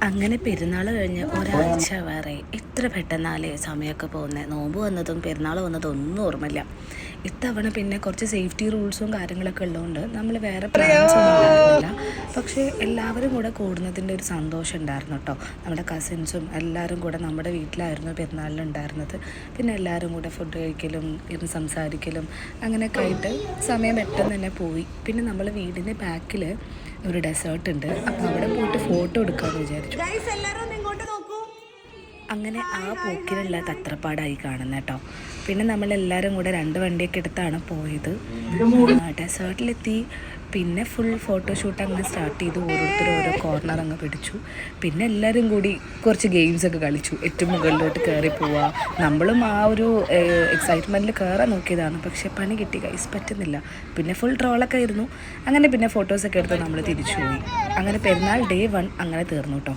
അങ്ങനെ പെരുന്നാൾ കഴിഞ്ഞ് ഒരാഴ്ച വേറെ എത്ര പെട്ടെന്നാലേ സമയമൊക്കെ പോകുന്നത്. നോമ്പ് വന്നതും പെരുന്നാൾ വന്നതും ഒന്നും ഓർമ്മയില്ല. ഇത്തവണ പിന്നെ കുറച്ച് സേഫ്റ്റി റൂൾസും കാര്യങ്ങളൊക്കെ ഉള്ളതുകൊണ്ട് നമ്മൾ വേറെ പ്ലാൻസ് ഒന്നും ഉണ്ടായിരുന്നില്ല. പക്ഷേ എല്ലാവരും കൂടെ കൂടുന്നതിൻ്റെ ഒരു സന്തോഷം ഉണ്ടായിരുന്നു കേട്ടോ. നമ്മുടെ കസിൻസും എല്ലാവരും കൂടെ നമ്മുടെ വീട്ടിലായിരുന്നു പെരുന്നാളിനുണ്ടായിരുന്നത്. പിന്നെ എല്ലാവരും കൂടെ ഫുഡ് കഴിക്കലും ഇരുന്ന് സംസാരിക്കലും അങ്ങനെയൊക്കെ ആയിട്ട് സമയം പെട്ടെന്ന് തന്നെ പോയി. പിന്നെ നമ്മൾ വീടിൻ്റെ ബാക്കിൽ ഒരു ഡെസേർട്ട് ഉണ്ട്, അപ്പോൾ അവിടെ പോയിട്ട് ഫോട്ടോ എടുക്കാമെന്ന് വിചാരിച്ചു. അങ്ങനെ ആ പോക്കിലുള്ള തത്രപ്പാടായി കാണുന്നത് കേട്ടോ. പിന്നെ നമ്മളെല്ലാവരും കൂടെ 2 വണ്ടിയൊക്കെ എടുത്താണ് പോയത്. ഡെസേർട്ടിലെത്തി. പിന്നെ ഫുൾ ഫോട്ടോഷൂട്ട് അങ്ങനെ സ്റ്റാർട്ട് ചെയ്തു. ഓരോരുത്തരും ഓരോ കോർണർ അങ്ങ് പിടിച്ചു. പിന്നെ എല്ലാവരും കൂടി കുറച്ച് ഗെയിംസൊക്കെ കളിച്ചു. ഏറ്റവും മുകളിലോട്ട് കയറി പോവുക. നമ്മളും ആ ഒരു എക്സൈറ്റ്മെൻറ്റിൽ കയറാൻ നോക്കിയതാണ്, പക്ഷേ പണി കിട്ടി, ഗൈസ് പറ്റുന്നില്ല. പിന്നെ ഫുൾ ട്രോളൊക്കെ ആയിരുന്നു. അങ്ങനെ പിന്നെ ഫോട്ടോസൊക്കെ എടുത്ത് നമ്മൾ തിരിച്ചു പോയി. അങ്ങനെ പെരുന്നാൾ ഡേ 1 അങ്ങനെ തീർന്നു കേട്ടോ.